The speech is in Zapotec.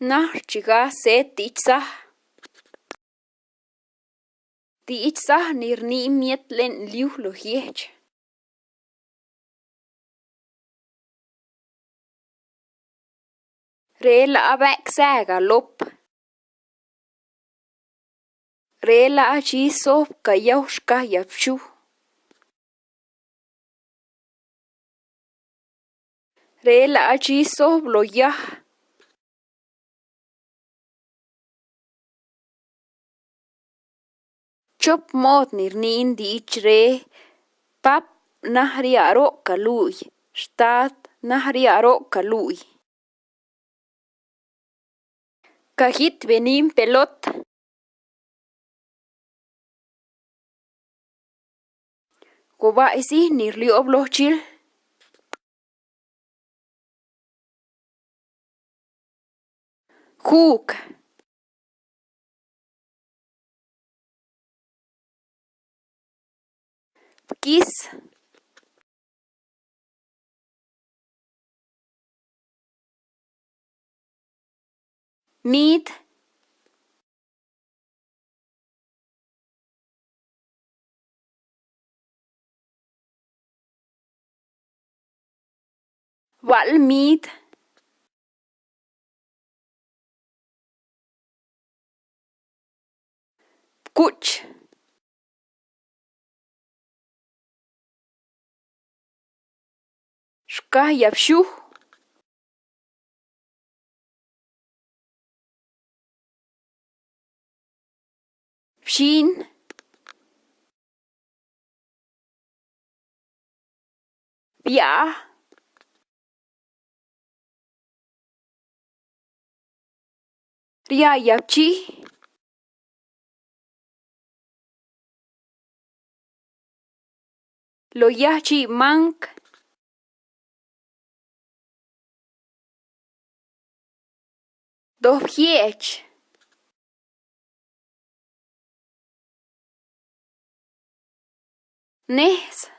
Nah chiga se tichsa. Tichsa nirni miet len liu lo hiech. Rela abek saga lop. Rela achi sop ka yaushka yapshu. Rela achi sop lo yah. Chop mod nirnin dich re. Pap nahri aro kalui. Stad nahri aro kalui. Kahit benim pelot. Goba isi nirli oblohchil. Hook. Kis. Meat. Wal meat. Kuch. Shkah yapshu. Shin. Bia. Ria yapchi. Lo yachi mank. Dohiech. Nes.